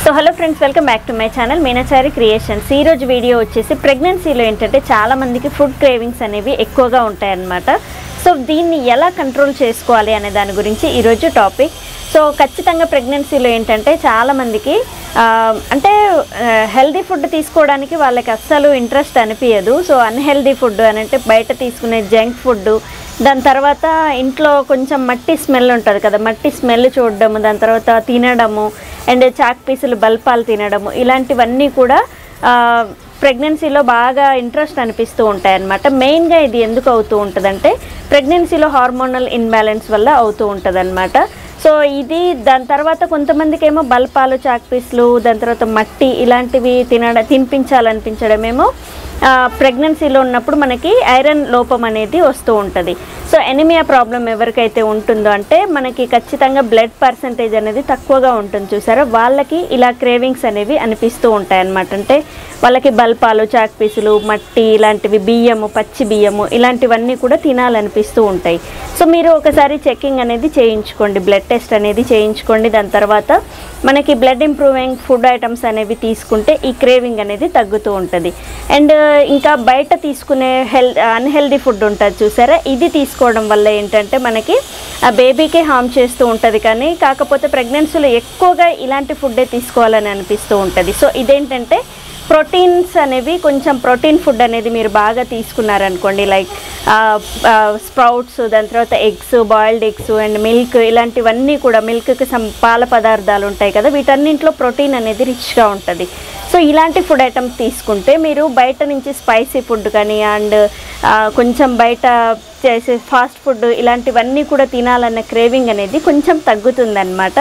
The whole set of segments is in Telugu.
So hello friends, welcome back to my channel Meenachari creations. ఈ రోజు వీడియో వచ్చేసి ప్రెగ్నెన్సీలో ఏంటంటే చాలా మందికి ఫుడ్ క్రేవింగ్స్ అనేవి ఎక్కువగా ఉంటాయన్నమాట. సో దీన్ని ఎలా కంట్రోల్ చేసుకోవాలి అనే దాని గురించి ఈరోజు టాపిక్. సో ఖచ్చితంగా ప్రెగ్నెన్సీలో ఏంటంటే చాలామందికి అంటే హెల్దీ ఫుడ్ తీసుకోవడానికి వాళ్ళకి అస్సలు ఇంట్రెస్ట్ అనిపించదు. సో అన్హెల్దీ ఫుడ్ అని అంటే బయట తీసుకునే జంక్ ఫుడ్, దాని తర్వాత ఇంట్లో కొంచెం మట్టి స్మెల్ ఉంటుంది కదా, మట్టి స్మెల్ చూడడము, దాని తర్వాత తినడము అండ్ చాక్ పీసులు బల్పాలు తినడము, ఇలాంటివన్నీ కూడా ప్రెగ్నెన్సీలో బాగా ఇంట్రెస్ట్ అనిపిస్తూ ఉంటాయి అన్నమాట. మెయిన్గా ఇది ఎందుకు అవుతూ ఉంటుందంటే ప్రెగ్నెన్సీలో హార్మోనల్ ఇన్బ్యాలెన్స్ వల్ల అవుతూ ఉంటుంది అన్నమాట. సో ఇది దాని తర్వాత కొంతమందికి ఏమో బల్పాలు, చాక్ పీసులు, దాని తర్వాత మట్టి ఇలాంటివి తినిపించాలనిపించడమేమో ప్రెగ్నెన్సీలో ఉన్నప్పుడు మనకి ఐరన్ లోపం అనేది వస్తూ ఉంటుంది. సో ఎనిమియా ప్రాబ్లం ఎవరికైతే ఉంటుందో అంటే మనకి ఖచ్చితంగా బ్లడ్ పర్సంటేజ్ అనేది తక్కువగా ఉంటుంది చూసారా, వాళ్ళకి ఇలా క్రేవింగ్స్ అనేవి అనిపిస్తూ ఉంటాయి అన్నమాట. అంటే వాళ్ళకి బల్పాలు, చాక్ పీసులు, మట్టి ఇలాంటివి, బియ్యము, పచ్చి బియ్యము ఇలాంటివన్నీ కూడా తినాలనిపిస్తూ ఉంటాయి. సో మీరు ఒకసారి చెకింగ్ అనేది చేయించుకోండి, బ్లడ్ టెస్ట్ అనేది చేయించుకోండి. దాని తర్వాత మనకి బ్లడ్ ఇంప్రూవింగ్ ఫుడ్ ఐటమ్స్ అనేవి తీసుకుంటే ఈ క్రేవింగ్ అనేది తగ్గుతూ ఉంటుంది. అండ్ ఇంకా బయట తీసుకునే అన్హెల్దీ ఫుడ్ ఉంటుంది చూసారా, ఇది తీసుకోవడం వల్ల ఏంటంటే మనకి ఆ బేబీకే హార్మ్ చేస్తూ ఉంటుంది. కానీ కాకపోతే ప్రెగ్నెన్సీలో ఎక్కువగా ఇలాంటి ఫుడ్డే తీసుకోవాలని అనిపిస్తూ ఉంటుంది. సో ఇదేంటంటే ప్రోటీన్స్ అనేవి, కొంచెం ప్రోటీన్ ఫుడ్ అనేది మీరు బాగా తీసుకున్నారనుకోండి, లైక్ స్ప్రౌట్స్, దాని తర్వాత eggs, boiled eggs and milk, ఇలాంటివన్నీ కూడా మిల్క్కి పాల పదార్థాలు ఉంటాయి కదా, వీటన్నింటిలో ప్రోటీన్ అనేది రిచ్గా ఉంటుంది. సో ఇలాంటి ఫుడ్ ఐటమ్స్ తీసుకుంటే మీరు బయట నుంచి స్పైసీ ఫుడ్ కానీ అండ్ కొంచెం బయట చేసే ఫాస్ట్ ఫుడ్ ఇలాంటివన్నీ కూడా తినాలన్న క్రేవింగ్ అనేది కొంచెం తగ్గుతుందన్నమాట.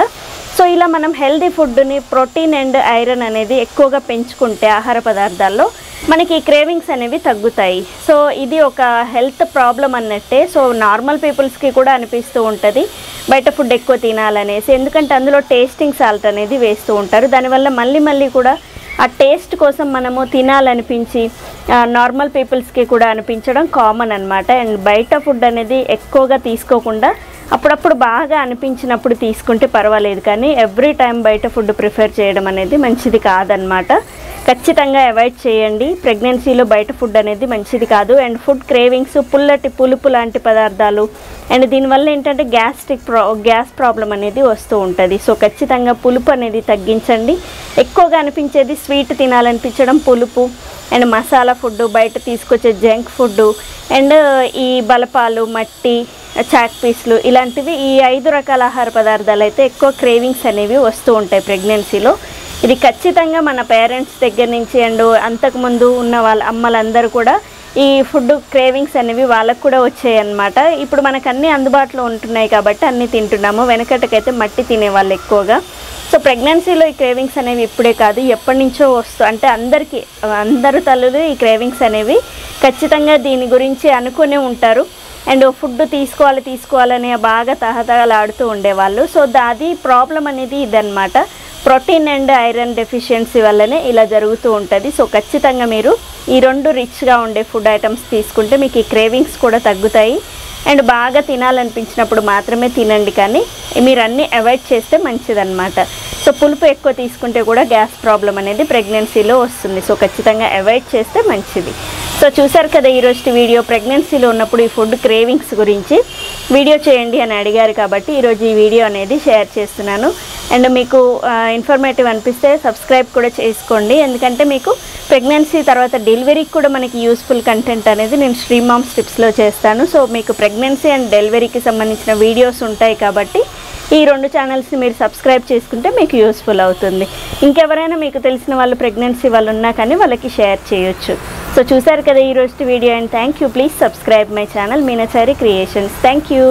సో ఇలా మనం హెల్దీ ఫుడ్ని, ప్రోటీన్ అండ్ ఐరన్ అనేది ఎక్కువగా పెంచుకుంటే ఆహార పదార్థాల్లో మనకి ఈ క్రేవింగ్స్ అనేవి తగ్గుతాయి. సో ఇది ఒక హెల్త్ ప్రాబ్లం అన్నట్టే. సో నార్మల్ పీపుల్స్కి కూడా అనిపిస్తూ ఉంటుంది బయట ఫుడ్ ఎక్కువ తినాలనేసి, ఎందుకంటే అందులో టేస్టింగ్ సాల్ట్ అనేది వేస్తూ ఉంటారు. దానివల్ల మళ్ళీ కూడా ఆ టేస్ట్ కోసం మనము తినాలనిపించి నార్మల్ పీపుల్స్కి కూడా అనిపించడం కామన్ అనమాట. అండ్ బయట ఫుడ్ అనేది ఎక్కువగా తీసుకోకుండా అప్పుడప్పుడు బాగా అనిపించినప్పుడు తీసుకుంటే పర్వాలేదు, కానీ ఎవ్రీ టైం బయట ఫుడ్ ప్రిఫర్ చేయడం అనేది మంచిది కాదనమాట. ఖచ్చితంగా అవాయిడ్ చేయండి. ప్రెగ్నెన్సీలో బయట ఫుడ్ అనేది మంచిది కాదు. అండ్ ఫుడ్ క్రేవింగ్స్, పులుపు లాంటి పదార్థాలు అండ్ దీనివల్ల ఏంటంటే గ్యాస్ ప్రాబ్లం అనేది వస్తూ ఉంటుంది. సో ఖచ్చితంగా పులుపు అనేది తగ్గించండి. ఎక్కువగా అనిపించేది స్వీట్ తినాలనిపించడం, పులుపు అండ్ మసాలా ఫుడ్, బయట తీసుకొచ్చే జంక్ ఫుడ్ అండ్ ఈ బలపాలు, మట్టి, చాక్ పీసులు ఇలాంటివి, ఈ 5 రకాల ఆహార పదార్థాలు అయితే ఎక్కువ క్రేవింగ్స్ అనేవి వస్తూ ఉంటాయి ప్రెగ్నెన్సీలో. ఇది ఖచ్చితంగా మన పేరెంట్స్ దగ్గర నుంచి అండ్ అంతకుముందు ఉన్న వాళ్ళ అమ్మలందరూ కూడా ఈ ఫుడ్ క్రేవింగ్స్ అనేవి వాళ్ళకు కూడా వచ్చాయి అన్నమాట. ఇప్పుడు మనకు అన్నీ అందుబాటులో ఉంటున్నాయి కాబట్టి అన్నీ తింటున్నాము. వెనకటికైతే మట్టి తినేవాళ్ళు ఎక్కువగా. సో ప్రెగ్నెన్సీలో ఈ క్రేవింగ్స్ అనేవి ఇప్పుడే కాదు, ఎప్పటి నుంచో అంటే అందరు తల్లులు ఈ క్రేవింగ్స్ అనేవి ఖచ్చితంగా దీని గురించి అనుకునే ఉంటారు. అండ్ ఫుడ్ తీసుకోవాలని బాగా తహతహలాడుతూ ఉండేవాళ్ళు. సో అది ప్రాబ్లం అనేది ఇదన్నమాట. ప్రోటీన్ అండ్ ఐరన్ డెఫిషియన్సీ వల్లనే ఇలా జరుగుతూ ఉంటుంది. సో ఖచ్చితంగా మీరు ఈ 2 రిచ్గా ఉండే ఫుడ్ ఐటమ్స్ తీసుకుంటే మీకు ఈ క్రేవింగ్స్ కూడా తగ్గుతాయి. అండ్ బాగా తినాలనిపించినప్పుడు మాత్రమే తినండి, కానీ మీరు అన్నీ అవాయిడ్ చేస్తే మంచిదన్నమాట. సో పులుపు ఎక్కువ తీసుకుంటే కూడా గ్యాస్ ప్రాబ్లం అనేది ప్రెగ్నెన్సీలో వస్తుంది. సో ఖచ్చితంగా అవాయిడ్ చేస్తే మంచిది. సో చూసారు కదా ఈరోజు వీడియో, ప్రెగ్నెన్సీలో ఉన్నప్పుడు ఈ ఫుడ్ క్రేవింగ్స్ గురించి వీడియో చేయండి అని అడిగారు కాబట్టి ఈరోజు ఈ వీడియో అనేది షేర్ చేస్తున్నాను. అండ్ మీకు ఇన్ఫర్మేటివ్ అనిపిస్తే సబ్స్క్రైబ్ కూడా చేసుకోండి, ఎందుకంటే మీకు ప్రెగ్నెన్సీ తర్వాత డెలివరీకి కూడా మనకి యూస్ఫుల్ కంటెంట్ అనేది నేను స్ట్రీమ్ మామ్స్ టిప్స్లో చేస్తాను. సో మీకు ప్రెగ్నెన్సీ అండ్ డెలివరీకి సంబంధించిన వీడియోస్ ఉంటాయి కాబట్టి ఈ 2 ఛానల్స్ని మీరు సబ్స్క్రైబ్ చేసుకుంటే మీకు యూస్ఫుల్ అవుతుంది. ఇంకెవరైనా మీకు తెలిసిన వాళ్ళు ప్రెగ్నెన్సీ వాళ్ళు ఉన్నా కానీ వాళ్ళకి షేర్ చేయొచ్చు. సో చూసారు కదా ఈరోజు video, and thank you. Please subscribe my channel Meenachari creations. Thank you.